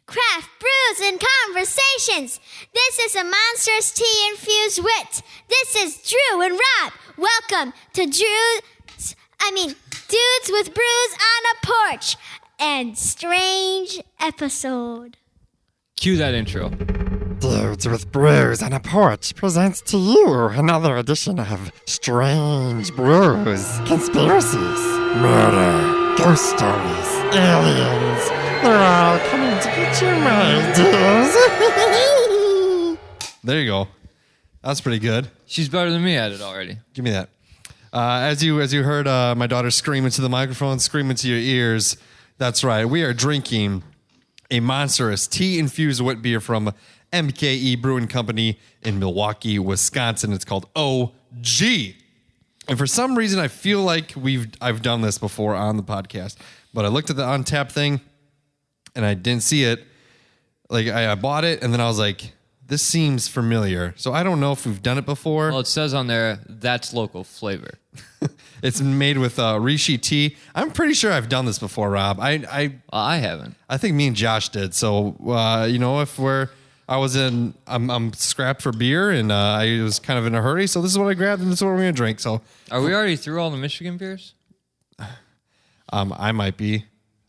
craft brews and conversations. This is a monstrous tea infused wit. This is Drew and Rob. Welcome to Dudes with Brews on a Porch and Strange Episode. Cue that intro. Dudes with Brews on a Porch presents to you another edition of Strange Brews. Conspiracies, murder, ghost stories, aliens. They're all coming to get you, my dears. There you go. That's pretty good. She's better than me at it already. Give me that. As you heard my daughter scream into the microphone, scream into your ears, that's right. We are drinking a monstrous tea-infused wit beer from MKE Brewing Company in Milwaukee, Wisconsin. It's called O-Gii. And for some reason, I feel like I've done this before on the podcast. But I looked at the Untappd thing, and I didn't see it. Like, I bought it, and then I was like, this seems familiar. So I don't know if we've done it before. Well, it says on there, that's local flavor. It's made with Rishi tea. I'm pretty sure I've done this before, Rob. I haven't. I think me and Josh did. So, I'm scrapped for beer, and I was kind of in a hurry. So this is what I grabbed, and this is what we're going to drink. So, are we already through all the Michigan beers? I might be.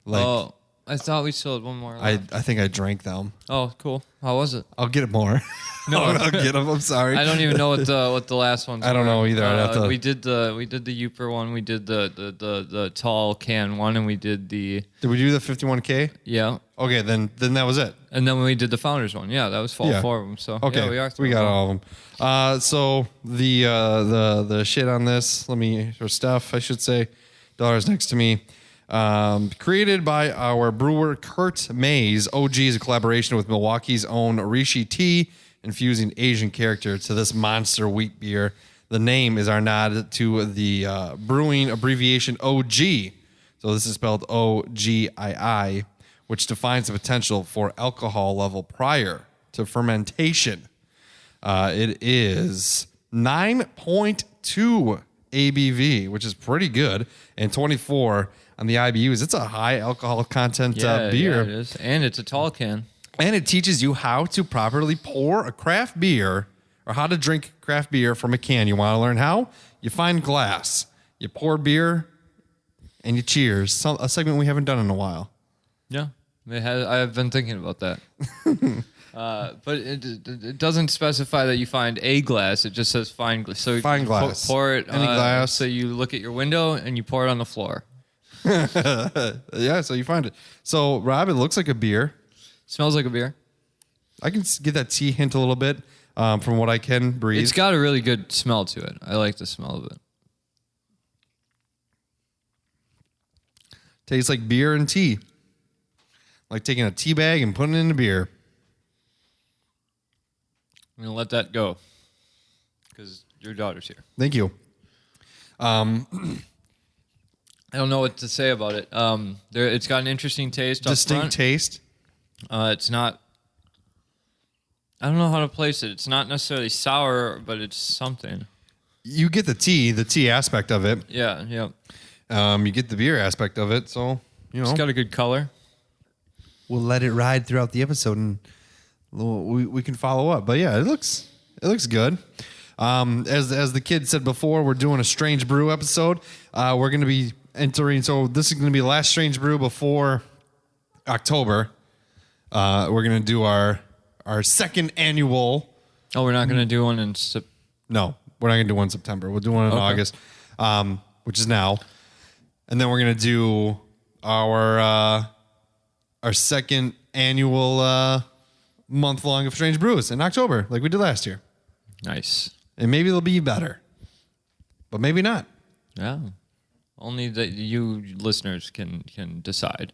Oh, I thought we still had one more left. I think I drank them. Oh, cool. How was it? I'll get it more. No, I'll get them. I'm sorry. I don't even know what the last ones. I don't know either. I'd have to... We did the Uper one. We did the tall can one, and we did the. Did we do the 51K? Yeah. Okay, then that was it. And then we did the Founders one. Yeah, that was four of them. So okay, yeah, we got all of them. So the shit on this, stuff I should say, $, next to me. Created by our brewer Kurt Mays. O-Gii is a collaboration with Milwaukee's own Rishi tea, infusing Asian character to this monster wheat beer. The name is our nod to the brewing abbreviation O-Gii. So this is spelled O-G-I-I, which defines the potential for alcohol level prior to fermentation. It is 9.2 ABV, which is pretty good, and 24 on the IBUs. It's a high alcohol content beer. Yeah, it is. And it's a tall can. And it teaches you how to properly pour a craft beer or how to drink craft beer from a can. You want to learn how? You find glass. You pour beer and you cheers. A segment we haven't done in a while. Yeah, I've been thinking about that. But it doesn't specify that you find a glass. It just says find glass. So find glass. Pour it. Any glass. So you look at your window and you pour it on the floor. Yeah, so you find it. So, Rob, it looks like a beer. Smells like a beer. I can get that tea hint a little bit from what I can breathe. It's got a really good smell to it. I like the smell of it. Tastes like beer and tea. Like taking a tea bag and putting it in a beer. I'm going to let that go because your daughter's here. Thank you. I don't know what to say about it. It's got an interesting taste. Distinct taste. It's not. I don't know how to place it. It's not necessarily sour, but it's something. You get the tea aspect of it. Yeah. You get the beer aspect of it, so it's got a good color. We'll let it ride throughout the episode, and we can follow up. But yeah, it looks good. As the kid said before, we're doing a Strange Brew episode. We're going to be entering. So this is going to be the last Strange Brew before October. We're going to do our second annual. Oh, we're not going to do one in No, we're not going to do one in September. We'll do one in August, which is now. And then we're going to do our second annual month long of Strange Brews in October, like we did last year. Nice. And maybe it'll be better, but maybe not. Yeah. Only that you listeners can decide.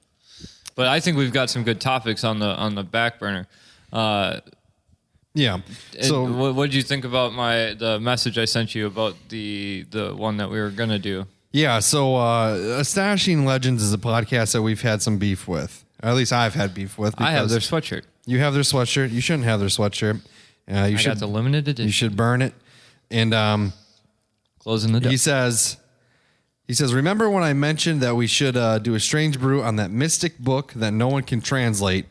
But I think we've got some good topics on the back burner. Yeah. So what did you think about the message I sent you about the one that we were gonna do? Yeah. So Astonishing Legends is a podcast that we've had some beef with. Or at least I've had beef with. I have their sweatshirt. You have their sweatshirt. You shouldn't have their sweatshirt. I got the limited edition. You should burn it. And closing the door. He says, remember when I mentioned that we should do a Strange Brew on that mystic book that no one can translate?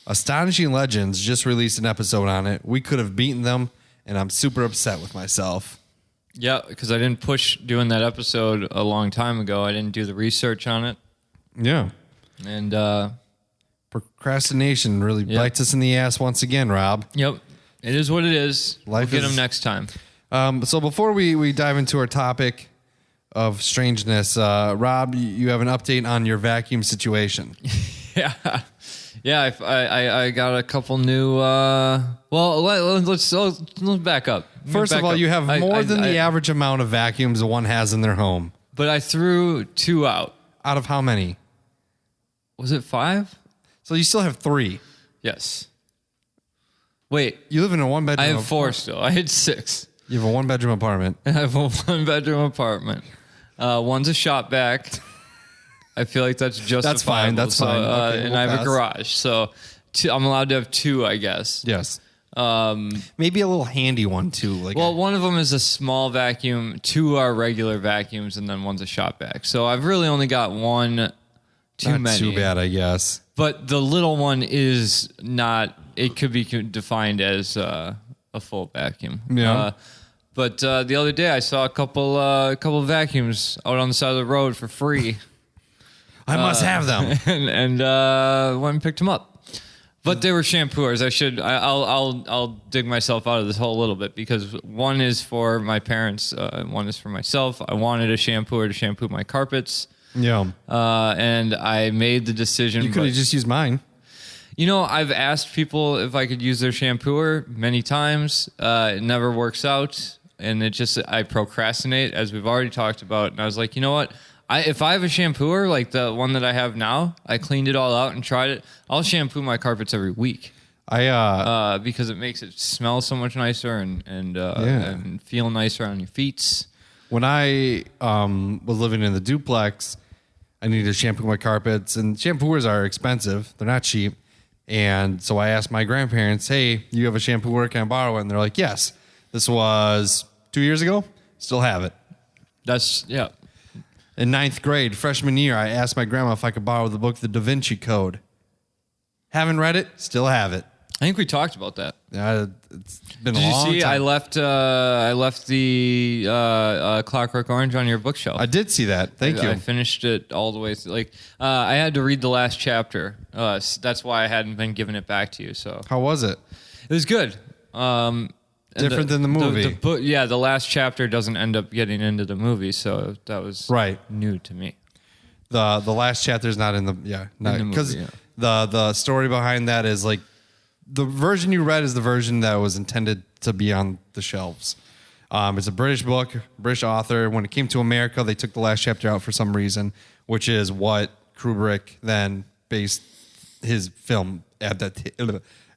Astonishing Legends just released an episode on it. We could have beaten them, and I'm super upset with myself. Yeah, because I didn't push doing that episode a long time ago. I didn't do the research on it. Yeah. And, procrastination really bites us in the ass once again, Rob. Yep. It is what it is. Life we'll get is- them next time. So before we dive into our topic of strangeness, Rob, you have an update on your vacuum situation. Yeah. Yeah, I got a couple new... let's back up. First of all, you have more than the average amount of vacuums one has in their home. But I threw 2 out. Out of how many? Was it 5? So you still have 3. Yes. Wait, You live in a one-bedroom... I have 4 still. I had 6. You have a one-bedroom apartment. I have a 1-bedroom apartment. One's a shop back. I feel like that's justifiable. That's fine. That's fine. Okay, and we'll I have pass. a garage, so I'm allowed to have 2, I guess. Yes. Maybe a little handy one, too. Well, one of them is a small vacuum, 2 are regular vacuums, and then one's a shop vac. So I've really only got one too not many. too bad, I guess. But the little one is not, it could be defined as a full vacuum. Yeah. But the other day I saw a couple vacuums out on the side of the road for free. I must have them. and went and picked them up. But they were shampooers. I'll dig myself out of this hole a little bit because one is for my parents, one is for myself. I wanted a shampooer to shampoo my carpets, Yeah. and I made the decision. You could have just used mine. You know, I've asked people if I could use their shampooer many times. It never works out, and I procrastinate, as we've already talked about. And I was like, you know what? If I have a shampooer like the one that I have now, I cleaned it all out and tried it. I'll shampoo my carpets every week because it makes it smell so much nicer and feel nicer on your feet. When I was living in the duplex, I needed to shampoo my carpets, and shampooers are expensive. They're not cheap. And so I asked my grandparents, hey, you have a shampooer, can I borrow it? And they're like, yes. This was 2 years ago. Still have it. Yeah. In 9th grade, freshman year, I asked my grandma if I could borrow the book, The Da Vinci Code. Haven't read it, still have it. I think we talked about that. It's been a Did you long see? time. I left the Clockwork Orange on your bookshelf. I did see that. Thank you. I finished it all the way through. I had to read the last chapter. That's why I hadn't been giving it back to you. So How was it? it was good. Different than the movie. The book, yeah, the last chapter doesn't end up getting into the movie, so that was Right. new to me. The last chapter's not in the movie, because yeah. the story behind that is like the version you read is the version that was intended to be on the shelves. It's a British book, British author. When it came to America, they took the last chapter out for some reason, which is what Kubrick then based his film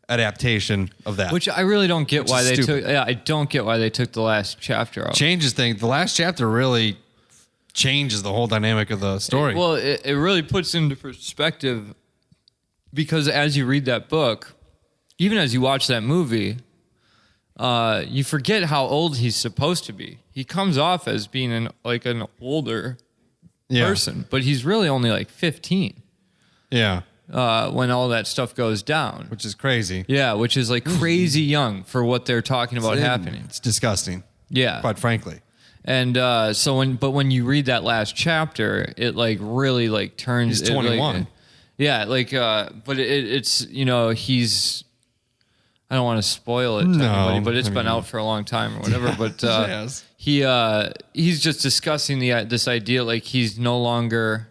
adaptation of that. Which I really don't get Which why is they stupid. took. Yeah, I don't get why they took the last chapter out. Changes things. The last chapter really changes the whole dynamic of the story. Well, it really puts into perspective because as you read that book, even as you watch that movie, you forget how old he's supposed to be. He comes off as being an older person, but he's really only like 15 Yeah, when all that stuff goes down. which is crazy. Yeah, which is like crazy young for what they're talking about happening. It's disgusting. Yeah. Quite frankly. And when you read that last chapter, it like really like turns. He's 21. But it's he's. I don't want to spoil it to No, anybody, but it's I been mean- out for a long time or whatever. But Yes. he's just discussing this idea like he's no longer.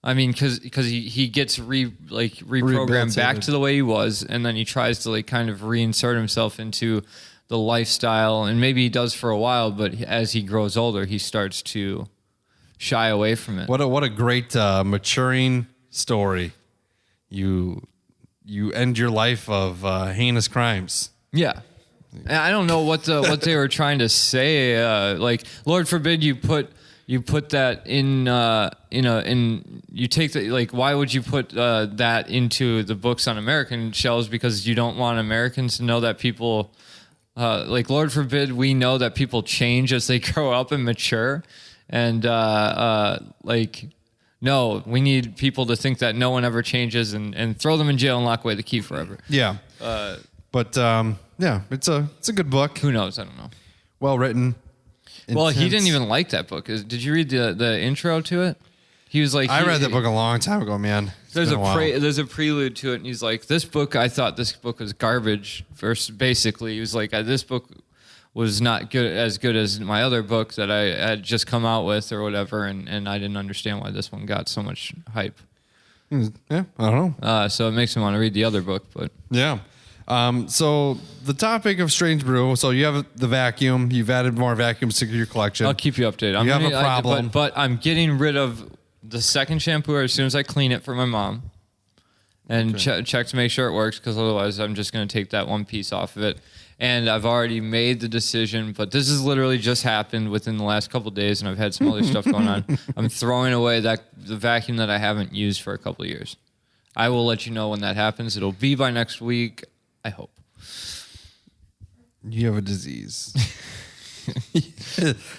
I mean, because he gets reprogrammed back Rehabilitated. to the way he was, and then he tries to like kind of reinsert himself into the lifestyle, and maybe he does for a while, but as he grows older, he starts to shy away from it. What a great maturing story. You end your life of heinous crimes. Yeah. And I don't know what they were trying to say. Like, Lord forbid you put that in you take the like. Why would you put that into the books on American shelves? Because you don't want Americans to know that people. Like, Lord forbid we know that people change as they grow up and mature, and No, we need people to think that no one ever changes and throw them in jail and lock away the key forever. Yeah. But yeah, it's a good book. Who knows? I don't know. Well written. Well, he intense. didn't even like that book. Did you read the intro to it? He was like, I read that book a long time ago, man. There's a prelude to it, and he's like, this book, I thought this book was garbage. First, basically, he was like, this book was not as good as my other book that I had just come out with or whatever, and I didn't understand why this one got so much hype. Yeah, I don't know. So it makes me want to read the other book, but Yeah. So the topic of Strange Brew. So you have the vacuum. You've added more vacuums to your collection. I'll keep you updated. You have a problem. But I'm getting rid of the second shampoo as soon as I clean it for my mom and check to make sure it works, because otherwise I'm just going to take that one piece off of it. And I've already made the decision, but this has literally just happened within the last couple of days, and I've had some other stuff going on. I'm throwing away the vacuum that I haven't used for a couple of years. I will let you know when that happens. It'll be by next week, I hope. You have a disease.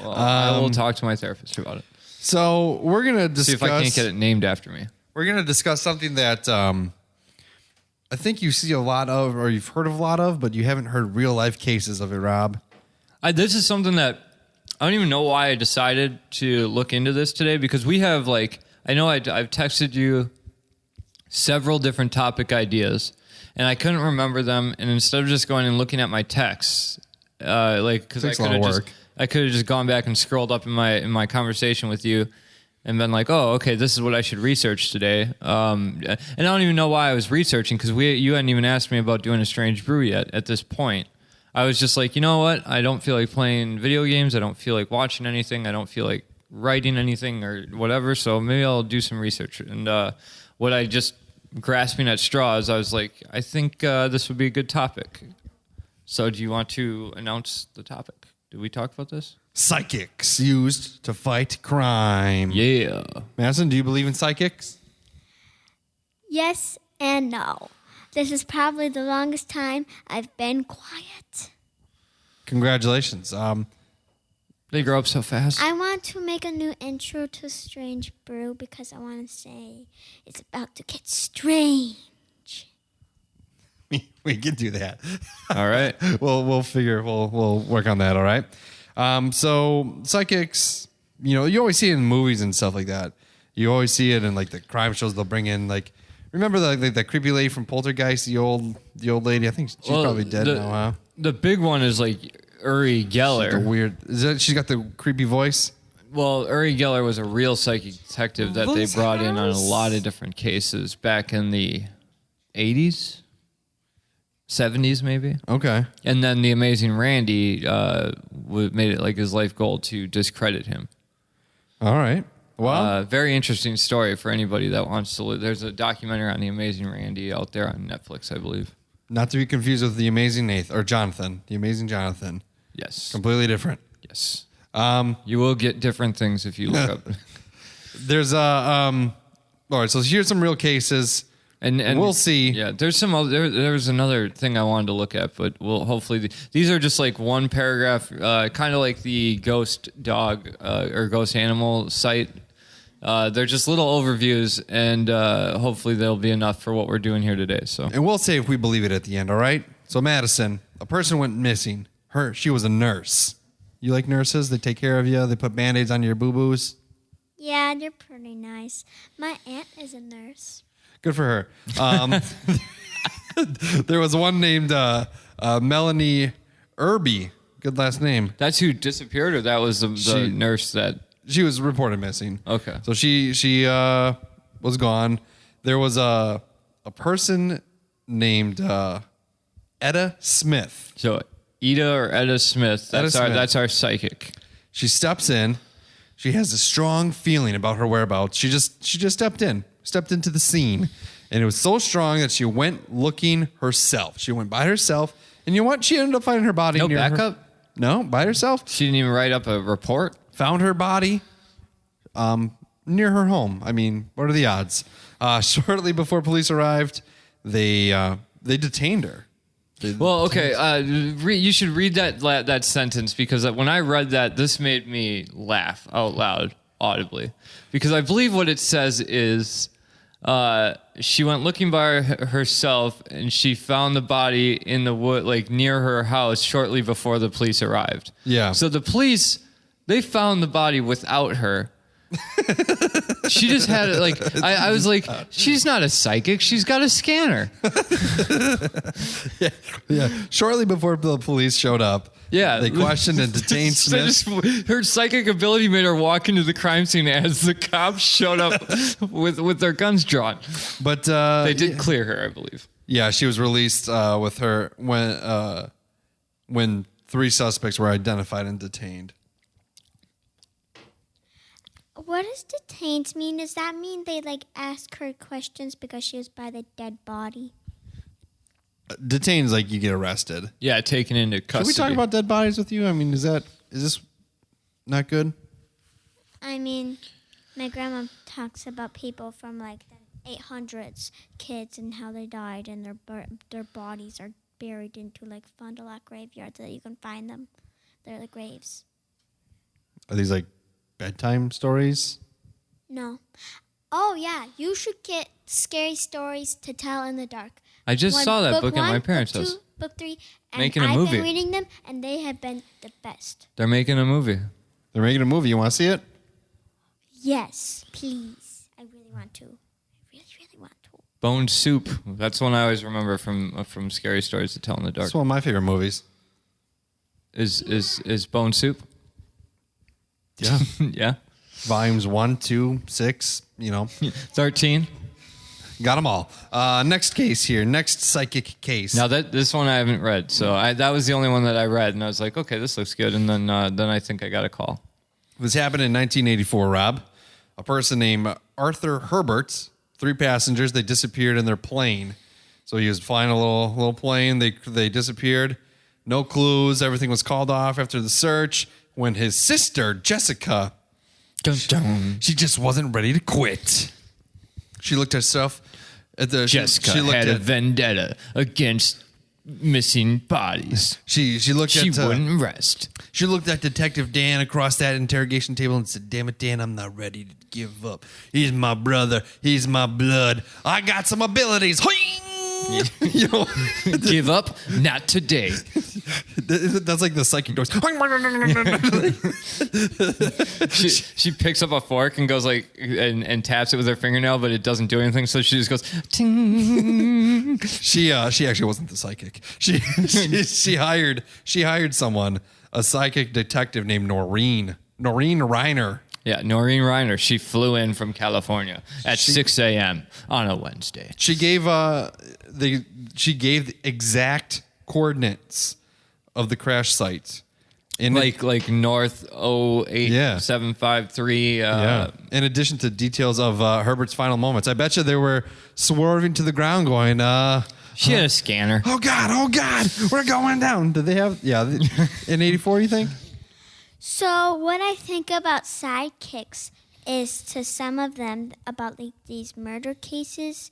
Well, I will talk to my therapist about it. So we're gonna discuss. See if I can't get it named after me. We're gonna discuss something that I think you see a lot of, or you've heard of a lot of, but you haven't heard real life cases of it, Rob. This is something that I don't even know why I decided to look into this today, because we have I know I've texted you several different topic ideas, and I couldn't remember them. And instead of just going and looking at my texts, because I could have just gone back and scrolled up in my conversation with you and been like, oh, okay, this is what I should research today. And I don't even know why I was researching, because you hadn't even asked me about doing a Strange Brew yet at this point. I was just like, you know what? I don't feel like playing video games. I don't feel like watching anything. I don't feel like writing anything or whatever. So maybe I'll do some research. And what I just grasping at straws, I was like, I think this would be a good topic. So do you want to announce the topic? Did we talk about this? Psychics used to fight crime. Yeah. Madison, do you believe in psychics? Yes and no. This is probably the longest time I've been quiet. Congratulations. They grow up so fast. I want to make a new intro to Strange Brew because I want to say it's about to get strange. We can do that. All right. We'll work on that. All right. So psychics, you always see it in movies and stuff like that. You always see it in the crime shows. They'll bring in remember the creepy lady from Poltergeist, the old lady. I think she's probably dead now. Huh? The big one is Uri Geller. The weird. She's got the creepy voice. Well, Uri Geller was a real psychic detective that they brought in on a lot of different cases back in the 80s. 70s maybe. Okay. And then the Amazing Randy made it his life goal to discredit him. All right. Wow. Very interesting story for anybody that wants to. There's a documentary on the Amazing Randy out there on Netflix, I believe. Not to be confused with the Amazing Nathan or Jonathan. The Amazing Jonathan. Yes. Completely different. Yes. You will get different things if you look up. There's all right. So here's some real cases. And we'll see. Yeah, there's some other. There's another thing I wanted to look at, but we'll hopefully these are just one paragraph, kind of like the ghost dog or ghost animal site. They're just little overviews, and hopefully they'll be enough for what we're doing here today. So, and we'll say if we believe it at the end. All right. So Madison, a person went missing. She was a nurse. You like nurses? They take care of you. They put Band-Aids on your boo-boos. Yeah, they're pretty nice. My aunt is a nurse. Good for her. There was one named Melanie Irby. Good last name. That's who disappeared, or that was the nurse that she was reported missing. Okay. So she was gone. There was a person named Etta Smith. So Ida or Etta Smith. That's our psychic. She steps in. She has a strong feeling about her whereabouts. She just stepped into the scene, and it was so strong that she went looking herself. She went by herself, and you know what? She ended up finding her body. No near backup? No, by herself. She didn't even write up a report? Found her body near her home. I mean, what are the odds? Shortly before police arrived, they detained her. Well, okay. You should read that sentence, because when I read that, this made me laugh out loud. audibly, because I believe what it says is she went looking by herself and she found the body in the wood, like near her house, shortly before the police arrived. Yeah. So the police, they found the body without her. She just had it like I was like, she's not a psychic, she's got a scanner. Yeah. Shortly before the police showed up, they questioned and detained Smith. Her psychic ability made her walk into the crime scene as the cops showed up with their guns drawn. But they did clear her, I believe. Yeah, she was released with her when 3 suspects were identified and detained. What does detained mean? Does that mean they like ask her questions because she was by the dead body? Detained is like you get arrested. Yeah, taken into custody. Should we talk about dead bodies with you? I mean, is this not good? I mean, my grandma talks about people from like the 800s, kids, and how they died, and their bodies are buried into like Fond du Lac graveyards so that you can find them. They're the graves. Are these like bedtime stories? No. Oh yeah, you should get scary stories to tell in the dark. I just saw that book at my parents' book house. 2, book 3, and Making a I've movie. been reading them, and they have been the best. They're making a movie. They're making a movie. You want to see it? Yes, please. I really want to. I really want to. Bone Soup. That's one I always remember from Scary Stories to Tell in the Dark. That's one of my favorite movies. Is Bone Soup? Yeah. Yeah. Volumes 1, 2, 6, 13. Got them all. Next case here. Next psychic case. Now this one I haven't read, so that was the only one that I read, and I was like, okay, this looks good, and then I think I got a call. This happened in 1984, Rob. A person named Arthur Herbert, 3 passengers, they disappeared in their plane. So he was flying a little plane. They disappeared. No clues. Everything was called off after the search. When his sister, Jessica, she just wasn't ready to quit. She looked at herself at the... Jessica she looked had a at, vendetta against missing bodies. She wouldn't rest. She looked at Detective Dan across that interrogation table and said, "Damn it, Dan, I'm not ready to give up. He's my brother. He's my blood. I got some abilities." Give up? Not today. That's like the psychic noise. She picks up a fork and goes like and taps it with her fingernail, but it doesn't do anything. So she just goes ting. She actually wasn't the psychic. She hired someone, a psychic detective named Noreen Reiner. Yeah, Noreen Reiner. She flew in from California at 6 a.m. on a Wednesday. She gave the exact coordinates of the crash site. Like North 08753. Yeah. In addition to details of Herbert's final moments, I bet you they were swerving to the ground, going, She had a scanner. Oh God, we're going down. Did they have? Yeah, in '84, you think? So what I think about sidekicks is to some of them about like these murder cases.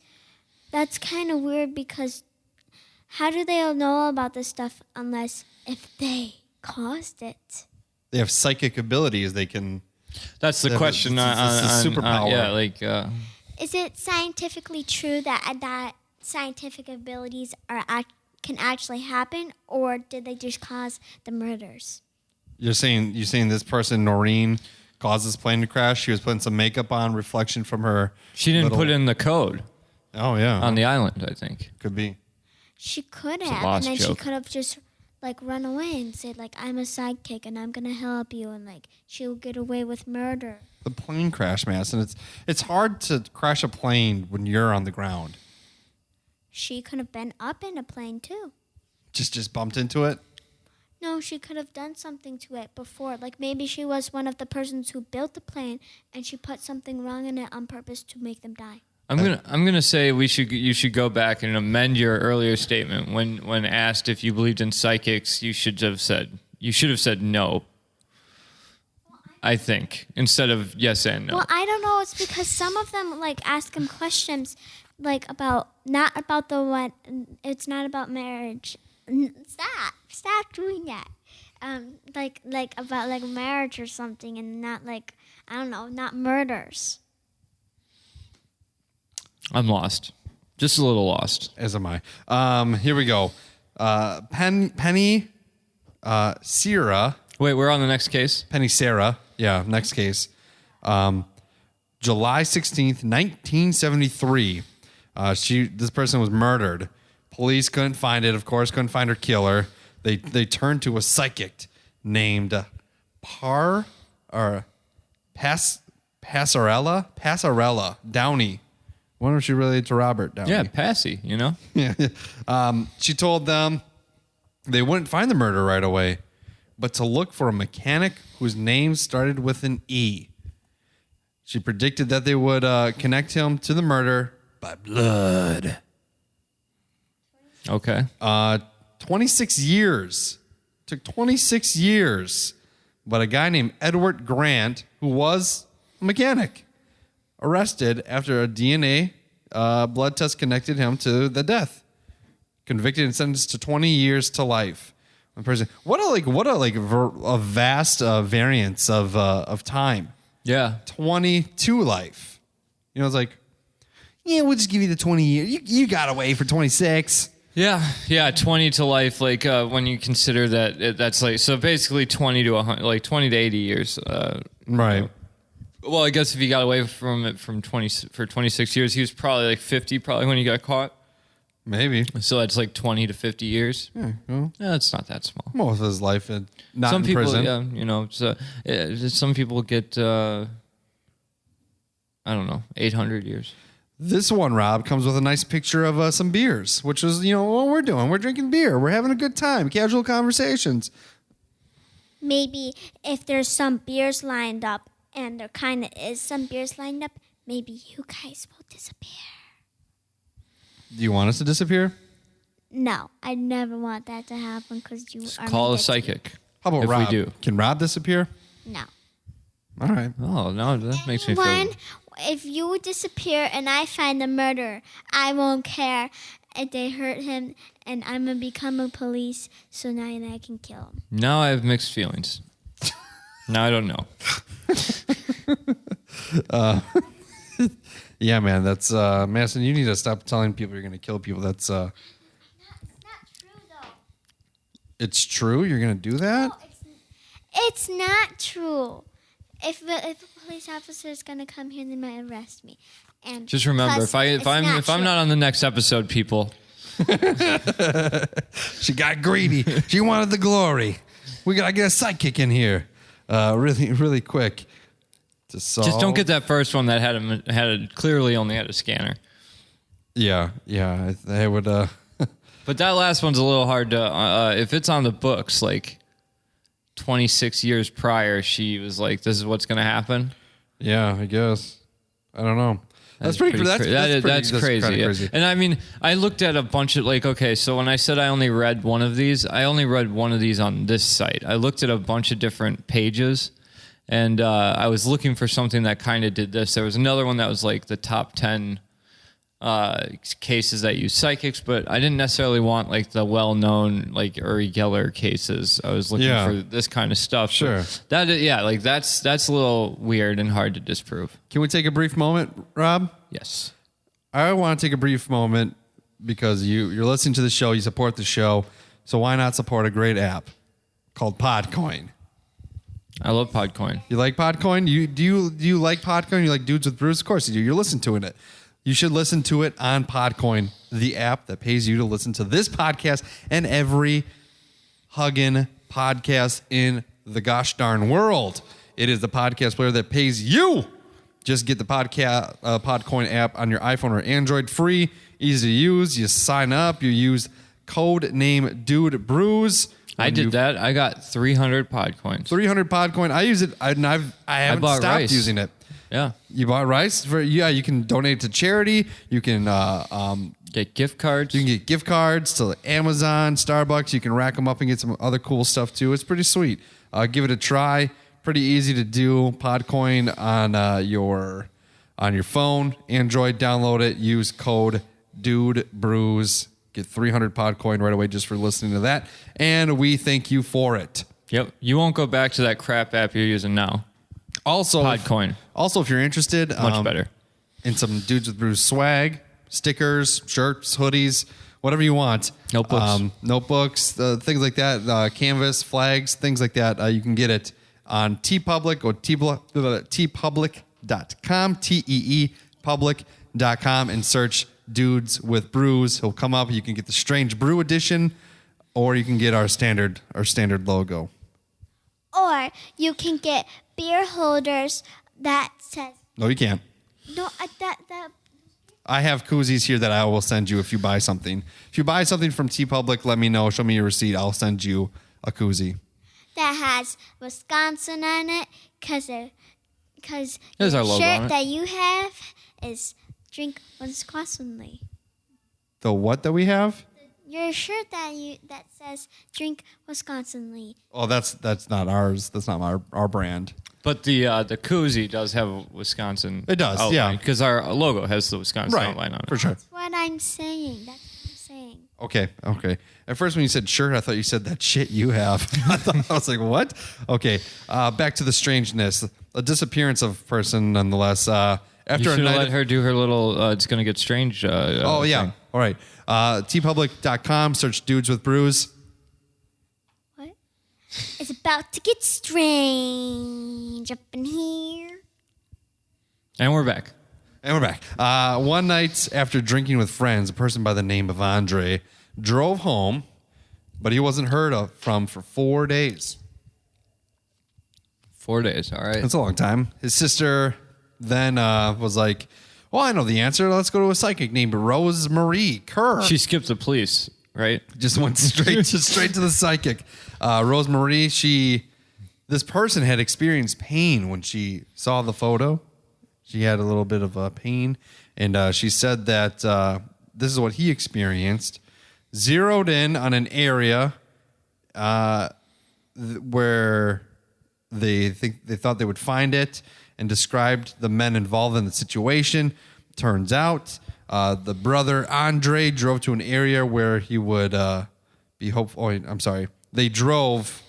That's kind of weird because how do they all know about this stuff unless if they caused it? They have psychic abilities. They can. That's the question. It's a superpower. Is it scientifically true that scientific abilities can actually happen, or did they just cause the murders? You're saying this person, Noreen, caused this plane to crash? She was putting some makeup on, reflection from her. She didn't put in the code. Oh, yeah. On the island, I think. Could be. She could It's a have, lost and then joke. she could have just like run away and said like, "I'm a sidekick and I'm gonna help you," and like she'll get away with murder. The plane crash, man, and it's hard to crash a plane when you're on the ground. She could have been up in a plane too. Just bumped into it. No, she could have done something to it before. Like maybe she was one of the persons who built the plane and she put something wrong in it on purpose to make them die. I'm gonna say you should go back and amend your earlier statement when asked if you believed in psychics. You should have said no. I think instead of yes and no. Well, I don't know. It's because some of them like ask him questions like not about the what. It's not about marriage. Stop doing that. Like about like marriage or something, and not like I don't know, not murders. I'm lost. Just a little lost. As am I. Here we go. Penny Sarah. Wait, we're on the next case? Penny Sarah. Yeah, next case. July 16th, 1973. This person was murdered. Police couldn't find it, of course, couldn't find her killer. They turned to a psychic named Passarella Downey. Wonder if she related to Robert Downey. Yeah, Passy, you know? Yeah. She told them they wouldn't find the murder right away, but to look for a mechanic whose name started with an E. She predicted that they would connect him to the murder by blood. Okay. 26 years. Took 26 years. But a guy named Edward Grant, who was a mechanic, arrested after a DNA blood test connected him to the death. Convicted and sentenced to 20 years to life. One person. What a vast variance of time. Yeah. 20 to life. You know, it's like, yeah, we'll just give you the 20 years. You got away for 26. Yeah, 20 to life. Like when you consider that, that's like so basically 20 to 100, like 20 to 80 years. Right. Well, I guess if he got away from it for 26 years, he was probably like 50, probably when he got caught. Maybe. So that's like 20 to 50 years. Yeah, well, Yeah, it's not that small. most of his life not Some in people, prison. yeah, you know, some people get, I don't know, 800 years. This one, Rob, comes with a nice picture of some beers, which is, you know, what we're doing. We're drinking beer. We're having a good time. Casual conversations. Maybe if there's some beers lined up, and there kind of is some beers lined up, maybe you guys will disappear. Do you want us to disappear? No, I never want that to happen because you are. Call a my dick. psychic. How about If we Rob? do. Can Rob disappear? No. All right. Oh, no, that makes me feel... Anyone, if you disappear and I find the murderer, I won't care if they hurt him, and I'm gonna become a police, so now I can kill him. Now I have mixed feelings. Now I don't know. Yeah, man. That's Madison. You need to stop telling people you're going to kill people. That's It's not true though. it's true. You're going to do that. No, it's not true. If a police officer is gonna come here, they might arrest me. And Just remember, plus, if I'm true. not on the next episode, people, She got greedy. She wanted the glory. We gotta get a sidekick in here, really quick. just don't get that first one that clearly only had a scanner. Yeah. I would. But that last one's a little hard to. If it's on the books, like 26 years prior, she was like, "This is what's going to happen." Yeah, I guess. I don't know. That's pretty crazy. That's crazy. Yeah. Crazy. And I mean, I looked at a bunch of okay, so when I said I only read one of these, I only read one of these on this site. I looked at a bunch of different pages, and I was looking for something that kind of did this. There was another one that was like the top 10 cases that use psychics, but I didn't necessarily want like the well-known like Uri Geller cases. I was looking for this kind of stuff. Sure. That's a little weird and hard to disprove. Can we take a brief moment, Rob? Yes. I want to take a brief moment because you're listening to the show, you support the show, so why not support a great app called Podcoin? I love Podcoin. You like Podcoin? Do you like Podcoin? You like Dudes with Brews? Of course you do. You're listening to it. You should listen to it on Podcoin, the app that pays you to listen to this podcast and every hugging podcast in the gosh darn world. It is the podcast player that pays you. Just get the Podcoin app on your iPhone or Android, free, easy to use. You sign up. You use code name Dude Brews. I did that. I got 300 Podcoins. 300 Podcoin. I use it. I haven't bought stopped rice. using it. Yeah. You bought rice? You can donate to charity. You can Get gift cards. you can get gift cards to Amazon, Starbucks. You can rack them up and get some other cool stuff too. It's pretty sweet. Give it a try. Pretty easy to do. Podcoin on your phone, Android. Download it. Use code Dude Brews. Get 300 Podcoin right away just for listening to that. And we thank you for it. Yep. You won't go back to that crap app you're using now. Also, Podcoin. Also, if you're interested, Much better. in some Dudes with Brews swag, stickers, shirts, hoodies, whatever you want. Notebooks. Things like that. Canvas, flags, things like that. You can get it on TeePublic or teepublic.com, TEE public.com, and search Dudes with Brews. He'll come up. You can get the Strange Brew edition, or you can get our standard logo. Or you can get beer holders that says No, you can't. no that I have koozies here that I will send you if you buy something. If you buy something from TeePublic, let me know. Show me your receipt. I'll send you a koozie. that has Wisconsin on it because There's the our logo shirt on it. that you have is drink Wisconsinly. The what that we have? Your shirt that says drink Wisconsinly. Oh, that's not ours. That's not our brand. But the koozie does have a Wisconsin. It does, outline, yeah. because our logo has the Wisconsin Right, outline on it. for sure. That's what I'm saying. That's what I'm saying. Okay. At first, when you said shirt, I thought you said that shit you have. I was like, what? Okay. Back to the strangeness. A disappearance of person, nonetheless. You After a should have night let her do her little. It's gonna get strange. Oh yeah. thing. All right. TeePublic.com. Search Dudes with Brews. What? It's about to get strange up in here. And we're back. And we're back. One night after drinking with friends, a person by the name of Andre drove home, but he wasn't heard from for 4 days. 4 days. All right. That's a long time. His sister then was like, well, I know the answer. Let's go to a psychic named Rose Marie Kerr. She skipped the police, right? Just went straight to the psychic. Rose Marie, this person had experienced pain when she saw the photo. She had a little bit of pain, and she said that this is what he experienced. Zeroed in on an area where they thought they would find it, and described the men involved in the situation. Turns out the brother Andre drove to an area where he would be hopeful. Oh, I'm sorry. They drove.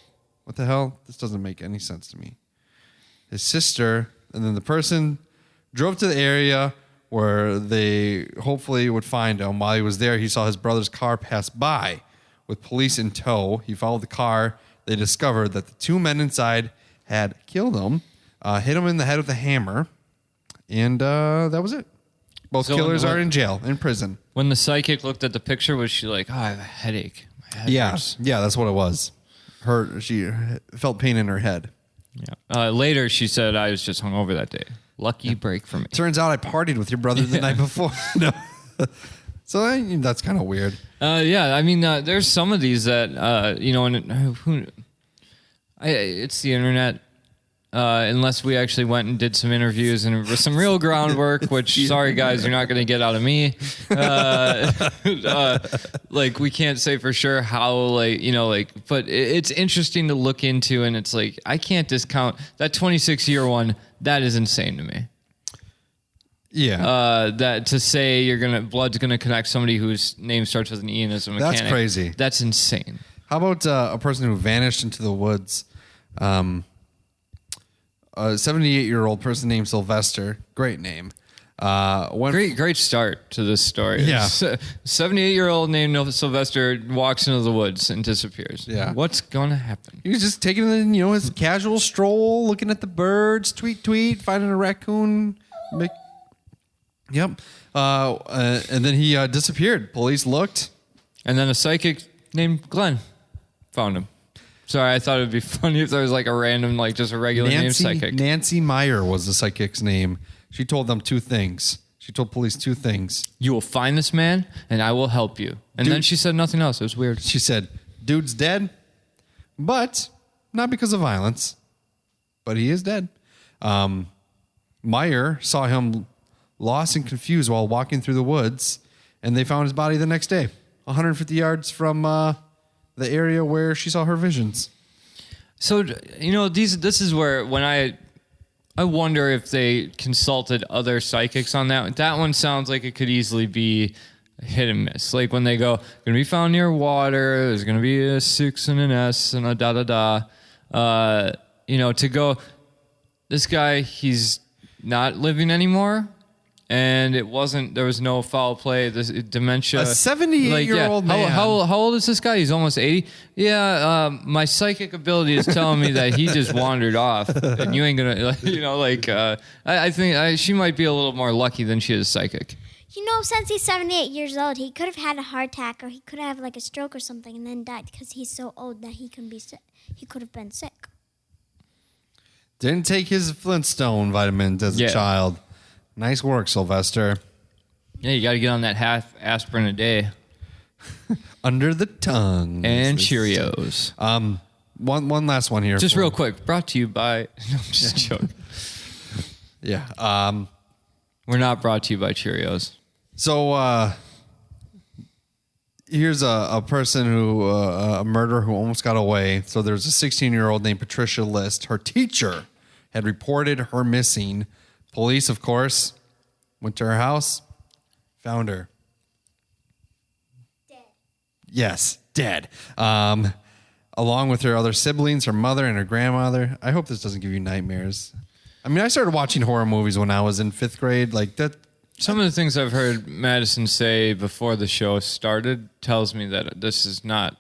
What the hell? This doesn't make any sense to me. His sister, and then the person drove to the area where they hopefully would find him. While he was there, he saw his brother's car pass by with police in tow. He followed the car. They discovered that the two men inside had killed him, hit him in the head with a hammer, and that was it. Both So killers when- are in jail, in prison. When the psychic looked at the picture, was she like, "Oh, I have a headache. My head hurts." Yeah, that's what it was. She felt pain in her head. Yeah. Later, she said, "I was just hungover that day. Lucky break for me." Turns out I partied with your brother the night before. No. So that's kind of weird. Yeah, I mean, there's some of these that and it's the internet. Unless we actually went and did some interviews and some real groundwork, which, sorry guys, you're not going to get out of me. Like, we can't say for sure how, but it's interesting to look into, and it's like, I can't discount that 26-year one. That is insane to me. Yeah. That to say blood's gonna connect somebody whose name starts with an E and is a mechanic. That's crazy. That's insane. How about a person who vanished into the woods? A 78-year-old person named Sylvester. Great name. Great start to this story. Yeah. 78-year-old named Sylvester walks into the woods and disappears. Yeah. What's gonna happen? He was just taking his casual stroll, looking at the birds, tweet, finding a raccoon. Yep. And then he disappeared. Police looked. And then a psychic named Glenn found him. Sorry, I thought it'd be funny if there was like a random, just a regular name psychic. Nancy Meyer was the psychic's name. She told them two things. She told police two things. You will find this man, and I will help you. And then she said nothing else. It was weird. She said, dude's dead, but not because of violence, but he is dead. Meyer saw him lost and confused while walking through the woods, and they found his body the next day, 150 yards from the area where she saw her visions. So, this is where when I wonder if they consulted other psychics on that. That one sounds like it could easily be hit and miss. Like when they go, going to be found near water, there's going to be a 6 and an S and a da-da-da. To go, this guy, he's not living anymore. And there was no foul play. This dementia. A 78-year-old man. How old is this guy? He's almost 80. Yeah, my psychic ability is telling me that he just wandered off, and you ain't gonna, I think she might be a little more lucky than she is psychic. Since he's 78 years old, he could have had a heart attack, or he could have like a stroke or something, and then died because he's so old that he can be sick. He could have been sick. Didn't take his Flintstone vitamins as a child. Nice work, Sylvester. Yeah, you got to get on that half aspirin a day. Under the tongue. And Cheerios. One last one here. Just real quick. Brought to you by... No, I'm just joking. Yeah. We're not brought to you by Cheerios. So here's a person who... a murderer who almost got away. So there's a 16-year-old named Patricia List. Her teacher had reported her missing. Police, of course, went to her house, found her. Dead. Yes, dead. Along with her other siblings, her mother and her grandmother. I hope this doesn't give you nightmares. I mean, I started watching horror movies when I was in 5th grade. Like that. Some of the things I've heard Madison say before the show started tells me that this is not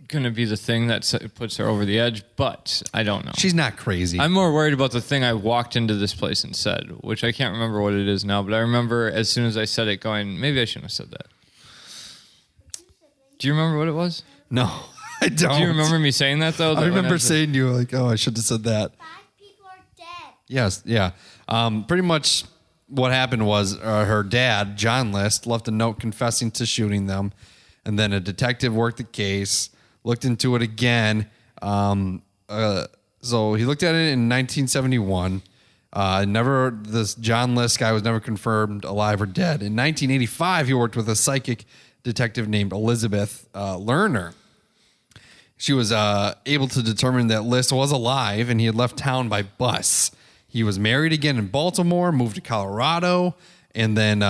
going to be the thing that puts her over the edge, but I don't know. She's not crazy. I'm more worried about the thing I walked into this place and said, which I can't remember what it is now, but I remember as soon as I said it going, maybe I shouldn't have said that. Do you remember what it was? No, I don't. Do you remember me saying that, though? I remember saying to you, like, oh, I should have said that. 5 people are dead. Yes, yeah. Pretty much what happened was her dad, John List, left a note confessing to shooting them, and then a detective worked the case, looked into it again. So he looked at it in 1971. This John List guy was never confirmed alive or dead. In 1985, he worked with a psychic detective named Elizabeth Lerner. She was able to determine that List was alive and he had left town by bus. He was married again in Baltimore, moved to Colorado, and then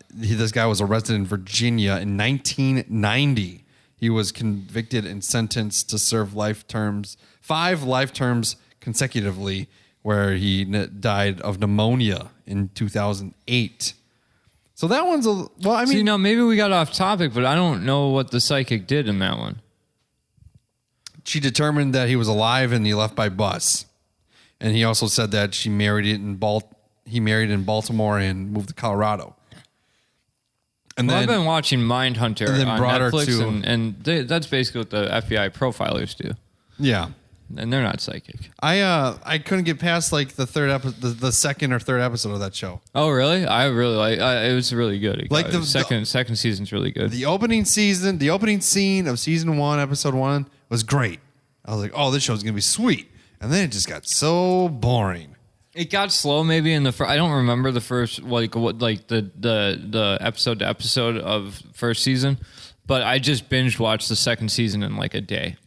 this guy was arrested in Virginia in 1990. He was convicted and sentenced to serve 5 life terms consecutively, where he died of pneumonia in 2008. So that one's maybe we got off topic, but I don't know what the psychic did in that one. She determined that he was alive and he left by bus. And he also said that he married in Baltimore and moved to Colorado. And then I've been watching Mindhunter on Netflix, and that's basically what the FBI profilers do. Yeah, and they're not psychic. I couldn't get past like the second or third episode of that show. Oh, really? I really like. It was really good. Like the second season's really good. The opening scene of season 1, episode 1 was great. I was like, oh, this show's gonna be sweet, and then it just got so boring. It got slow maybe in the first. I don't remember the first the episode to episode of first season, but I just binge watched the second season in like a day.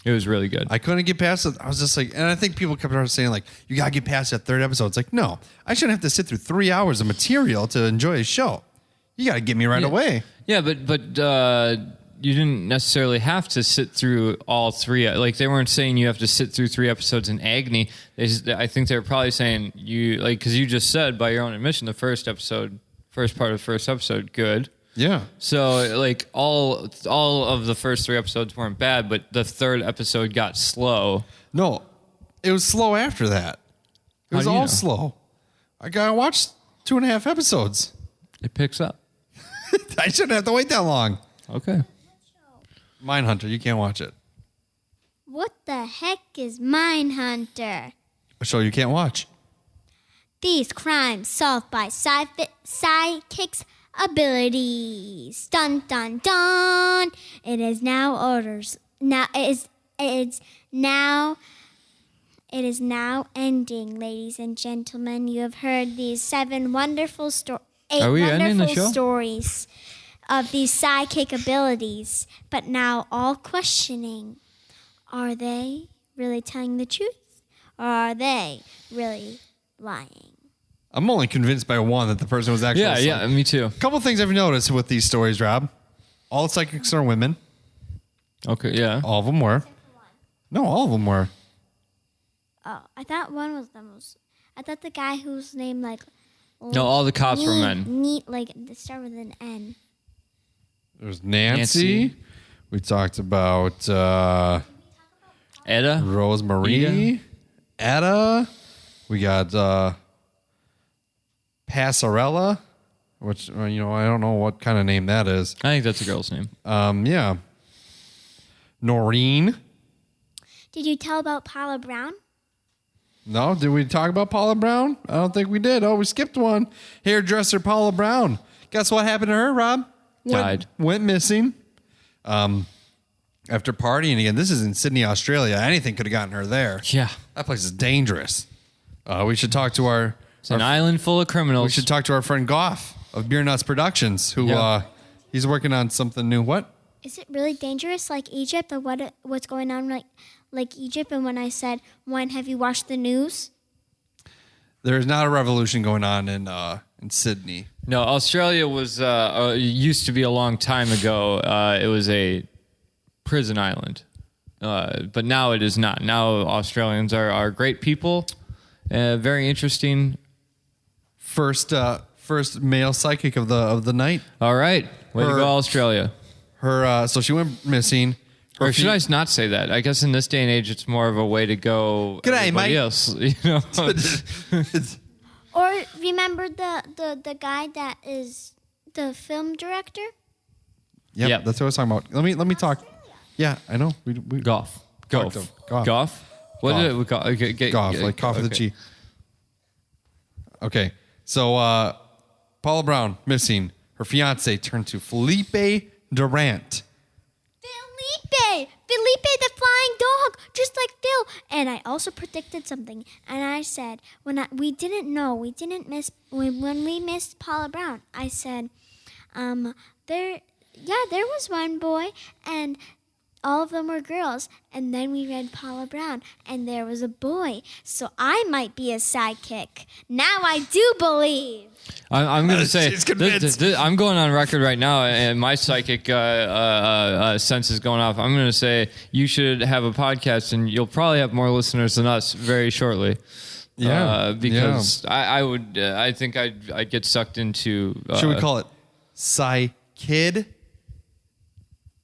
It was really good. I couldn't get past it. I was just like, and I think people kept on saying like, you gotta get past that third episode. It's like, no, I shouldn't have to sit through 3 hours of material to enjoy a show. You gotta get me right away. Yeah, but you didn't necessarily have to sit through all 3. Like they weren't saying you have to sit through 3 episodes in agony. I think they were probably saying because you just said by your own admission the first part of the first episode, good. Yeah. So like all of the first 3 episodes weren't bad, but the third episode got slow. No, it was slow after that. It was all slow. I watched 2.5 episodes. It picks up. I shouldn't have to wait that long. Okay. Mindhunter, you can't watch it. What the heck is Mindhunter? A show you can't watch. These crimes solved by sidekicks' abilities. Dun dun dun. It is now ending, ladies and gentlemen. You have heard these 7 wonderful stories of these sidekick abilities, but now all questioning, are they really telling the truth, or are they really lying? I'm only convinced by one that the person was actually Yeah, me too. A couple things I've noticed with these stories, Rob. All psychics are women. Okay, yeah. All of them were. No, all of them were. Oh, I thought one was the most. I thought the guy whose name like. No, all the cops were men. Neat, like they start with an N. There's Nancy. We talked about Etta. Rosemary. Etta. We got Passarella, which I don't know what kind of name that is. I think that's a girl's name. Yeah. Noreen. Did you tell about Paula Brown? No, did we talk about Paula Brown? I don't think we did. Oh, we skipped one. Hairdresser Paula Brown. Guess what happened to her, Rob? Died. Went missing. After partying again. This is in Sydney, Australia. Anything could have gotten her there. Yeah. That place is dangerous. We should talk to our... It's an island full of criminals. We should talk to our friend Goff of Beer Nuts Productions, who he's working on something new. What? Is it really dangerous like Egypt or what's going on like Egypt? And when I said, when have you watched the news? There's not a revolution going on in Sydney. No, Australia was used to be a long time ago. It was a prison island, but now it is not. Now Australians are great people, very interesting. First male psychic of the night. All right, way to go, Australia. Her so she went missing. Or should I not say that? I guess in this day and age, it's more of a way to go. G'day, everybody mate. Else, Or remember the guy that is the film director? Yep, that's what I was talking about. Let me talk. Yeah, I know. We Golf. Golf. What Golf. did it? Golf, like cough of the cheek. Okay, so Paula Brown missing. Her fiance turned to Felipe Durant. Felipe the flying dog, just like Phil. And I also predicted something, and I said when we missed Paula Brown, I said, there was one boy, and all of them were girls, and then we read Paula Brown, and there was a boy. So I might be a sidekick. Now I do believe. I'm going to say, She's convinced. I'm going on record right now, and my psychic sense is going off. I'm going to say you should have a podcast, and you'll probably have more listeners than us very shortly. Yeah, because I think I'd get sucked into. Should we call it Psy Kid?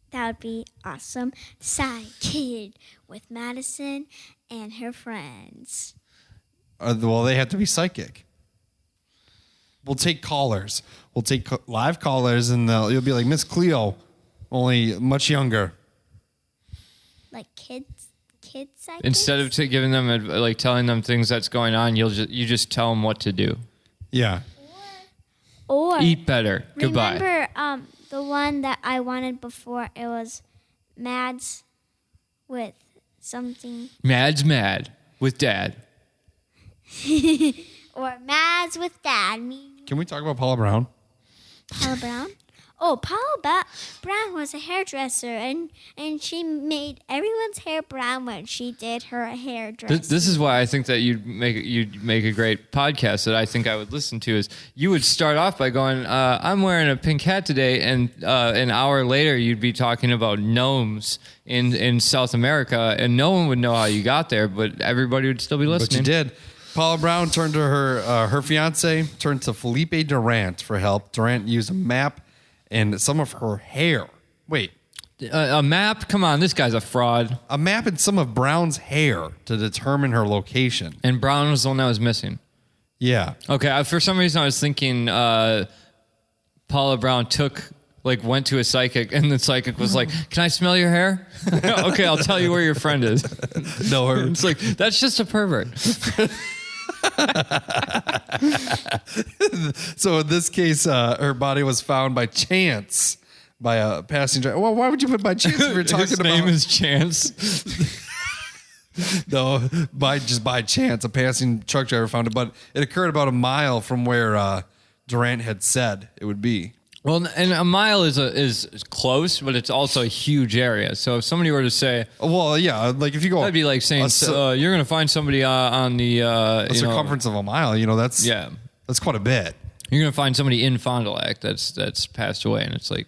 That would be awesome. Side Kid with Madison and her friends. Well, they have to be psychic. We'll take callers. We'll take live callers, and you'll be like Miss Cleo, only much younger. Like kids sidekicks? Instead of giving them telling them things that's going on, you just tell them what to do. Yeah. Or Eat better. Goodbye. Remember the one that I wanted before? It was Mads with something. Mad's mad with dad. Or Mads with Dad. Can we talk about Paula Brown? Paula Brown? Oh, Paula Brown was a hairdresser, and she made everyone's hair brown when she did her hairdressing. This is why I think that you'd make a great podcast that I think I would listen to. Is you would start off by going, "I'm wearing a pink hat today," and an hour later you'd be talking about gnomes in South America, and no one would know how you got there, but everybody would still be listening. But you did. Paula Brown turned to her fiance, turned to Felipe Durant for help. Durant used a map and some of her hair. Wait. A map? Come on, this guy's a fraud. A map and some of Brown's hair to determine her location. And Brown was the one that was missing. Yeah. Okay, for some reason I was thinking Paula Brown went to a psychic, and the psychic was like, "Can I smell your hair?" Okay, I'll tell you where your friend is. No, It's like, that's just a pervert. So in this case, her body was found by chance by a passing driver. Well, why would you put by chance if you're talking His about? name is Chance. No, by chance, a passing truck driver found it, but it occurred about a mile from where Durant had said it would be. Well, and a mile is close, but it's also a huge area. So if somebody were to say, Well, yeah, like if you go, that'd be like saying you're going to find somebody on the a circumference of a mile. That's quite a bit. You're going to find somebody in Fond du Lac that's passed away, and it's like,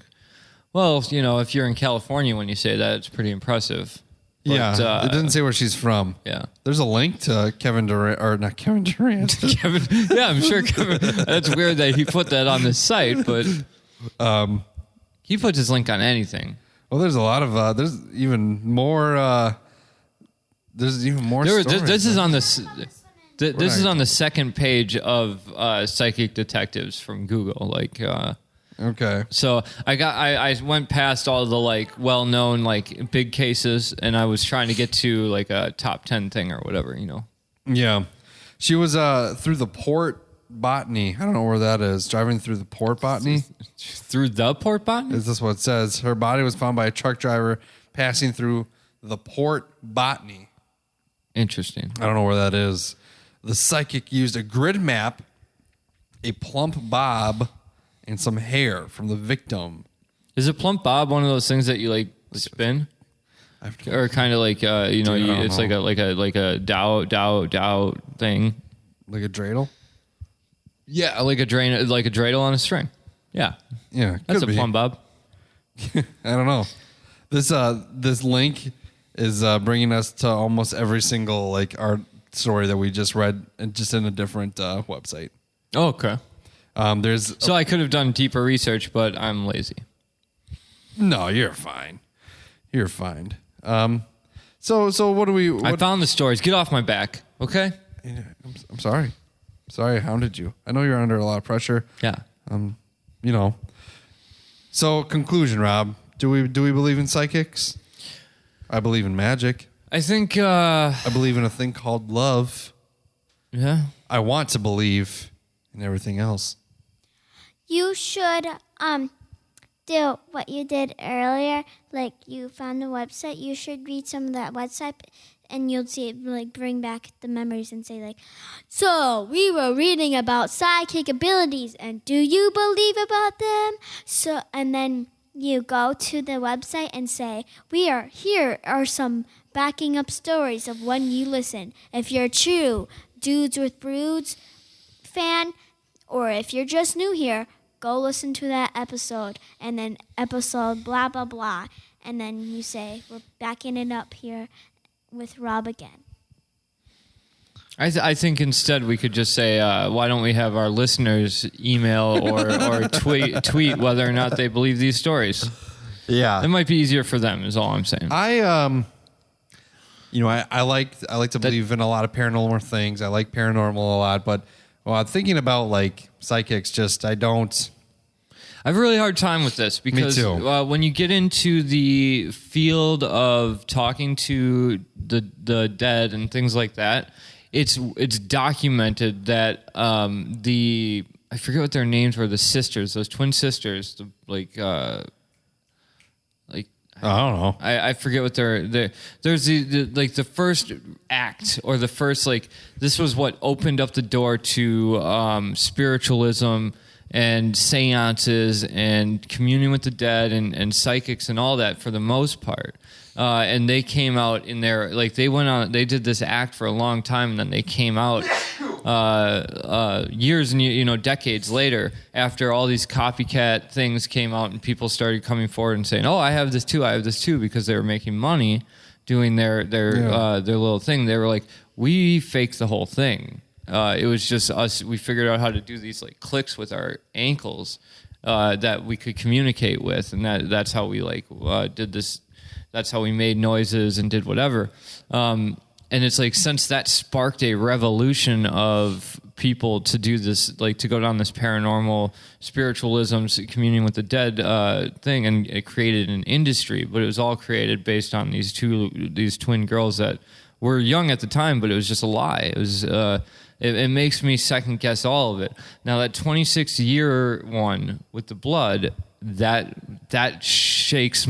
well, if you're in California when you say that, it's pretty impressive. But, Yeah, it doesn't say where she's from. Yeah. There's a link to Kevin Durant, or not Kevin Durant. Kevin, yeah, I'm sure Kevin. That's weird that he put that on the site, but he puts his link on anything. Well, there's a lot of there's even more. There's even more. This stories. is on the. This is on the second page of Psychic Detectives from Google. Like, Okay. so I went past all the like well-known like big cases, and I was trying to get to like a top 10 thing or whatever, you know. Yeah, she was through the Port Botany. I don't know where that is. Driving through the Port Botany. Through the Port Botany? Is this what it says? Her body was found by a truck driver passing through the Port Botany. Interesting. I don't know where that is. The psychic used a grid map, a plump bob, and some hair from the victim. Is a plump bob one of those things that you like spin? Or kind of like it's know. like a Dow thing. Like a dreidel? Yeah, like a dreidel on a string. Yeah. Yeah, That's could a be. plump bob. I don't know. This link is bringing us to almost every single like art story that we just read, and just in a different website. Oh, okay. There's So I could have done deeper research, but I'm lazy. no, you're fine. You're fine. So what do we? I found the stories. Get off my back, okay? I'm sorry. Sorry, I hounded you. I know you're under a lot of pressure. Yeah. You know. So conclusion, Rob. Do we believe in psychics? I believe in magic. I think, I believe in a thing called love. yeah. I want to believe in everything else. You should do what you did earlier. Like you found a website. You should read some of that website, and you'll see it like bring back the memories and say like, so we were reading about psychic abilities, and do you believe about them? So and then you go to the website and say, here are some backing up stories of when you listen. If you're a true Dudes with Brews fan, or if you're just new here, go listen to that episode, and then episode blah, blah, blah. And then you say, we're backing it up here with Rob again. I think instead we could just say, why don't we have our listeners email or tweet whether or not they believe these stories? Yeah. It might be easier for them, is all I'm saying. I like to believe in a lot of paranormal things. I like paranormal a lot, but I'm thinking about like psychics, I don't. I have a really hard time with this because Me too. When you get into the field of talking to the dead and things like that, it's documented that I forget what their names were, the sisters, those twin sisters, I don't know. I forget what there's the first act, or the first this was what opened up the door to spiritualism and seances and communion with the dead and psychics and all that for the most part. And they came out in their they did this act for a long time, and then they came out years and decades later, after all these copycat things came out and people started coming forward and saying, "Oh, I have this too," because they were making money doing their little thing. They were like, "We faked the whole thing. It was just us. We figured out how to do these clicks with our ankles that we could communicate with, and that's how we did this." That's how we made noises and did whatever. And it's since that sparked a revolution of people to do this, to go down this paranormal spiritualism, communion with the dead thing, and it created an industry. But it was all created based on these twin girls that were young at the time, but it was just a lie. It was it makes me second guess all of it. Now that 26-year one with the blood, that shakes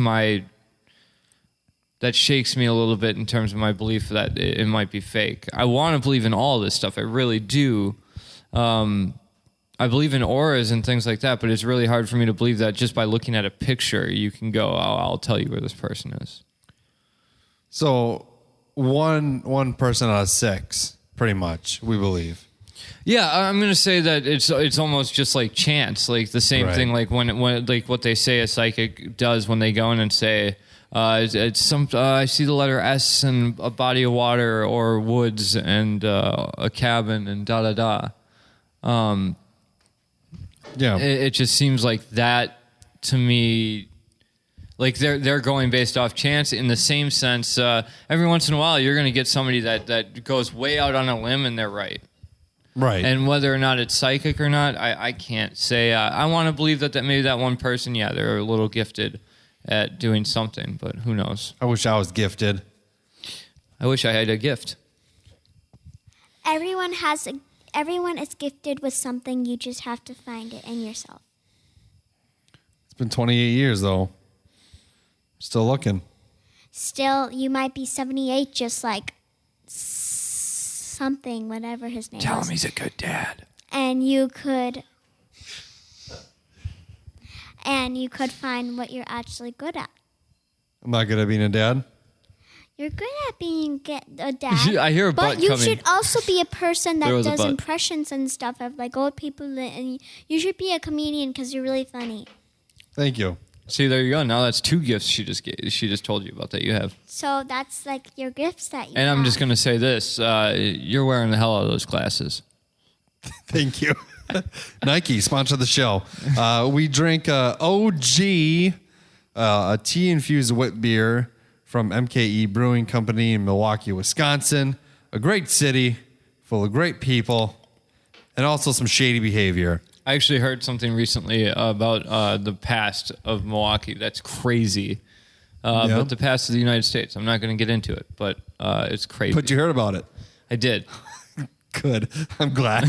me a little bit in terms of my belief that it might be fake. I want to believe in all this stuff. I really do. I believe in auras and things like that, but it's really hard for me to believe that just by looking at a picture, you can go, "Oh, I'll tell you where this person is." So one person out of 6, pretty much, we believe. Yeah, I'm gonna say that it's almost just like chance, like the same Right. thing, like when like what they say a psychic does when they go in and say, it's some I see the letter S and a body of water or woods and a cabin and da da da. Yeah. It just seems like that to me. Like they're going based off chance in the same sense. Every once in a while, you're gonna get somebody that goes way out on a limb and they're right. Right. And whether or not it's psychic or not, I can't say. I want to believe that maybe that one person, yeah, they're a little gifted at doing something, but who knows? I wish I was gifted. I wish I had a gift. Everyone is gifted with something. You just have to find it in yourself. It's been 28 years, though. Still looking. Still, you might be 78, just like something, whatever his name Tell is. him he's a good dad. And you could find what you're actually good at. I'm not good at being a dad. You're good at being a dad. I hear a but butt you coming. should also be a person There that was a does butt. impressions and stuff of like old people, and you should be a comedian because you're really funny. Thank you. See, there you go. Now that's 2 gifts she just told you about that you have. So that's like your gifts that you And I'm have. just gonna say this: you're wearing the hell out of those glasses. Thank you. Nike, sponsor the show. We drink O-Gii, a tea-infused wit beer from MKE Brewing Company in Milwaukee, Wisconsin. A great city full of great people and also some shady behavior. I actually heard something recently about the past of Milwaukee. That's crazy. But the past of the United States. I'm not going to get into it, but it's crazy. But you heard about it. I did. Good. I'm glad.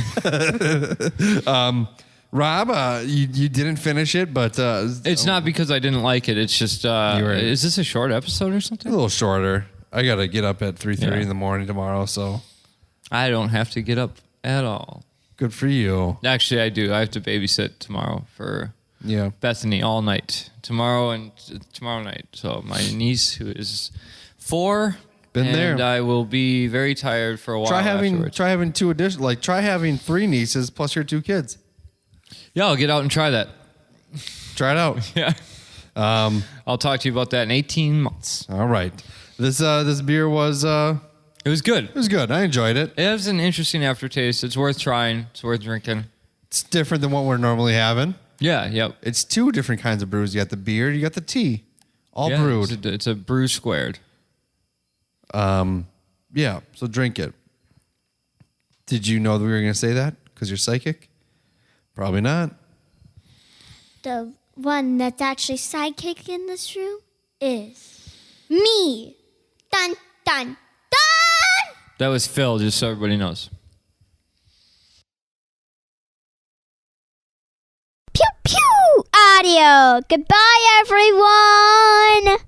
Rob, you didn't finish it, but It's not because I didn't like it. It's just, is this a short episode or a something? little shorter. I got to get up at 3:30 Yeah. in the morning tomorrow, so I don't have to get up at all. good for you. Actually, I do. I have to babysit tomorrow for Yeah. Bethany all night. Tomorrow night. So my niece, who is 4, Been and there. I will be very tired for a while. Try afterwards. having try having 3 nieces plus your 2 kids. Yeah, I'll get out and try that. Try it out. Yeah. I'll talk to you about that in 18 months. All right. This beer was It was good. it was good. I enjoyed it. It has an interesting aftertaste. It's worth trying. It's worth drinking. It's different than what we're normally having. Yeah, yep. It's 2 different kinds of brews. You got the beer, you got the tea. All Yeah, brewed. It's a brew squared. Yeah, so drink it. Did you know that we were going to say that because you're psychic? Probably not. The one that's actually sidekick in this room is me. Dun, dun, dun! That was Phil, just so everybody knows. Pew, pew! Audio. Goodbye, everyone!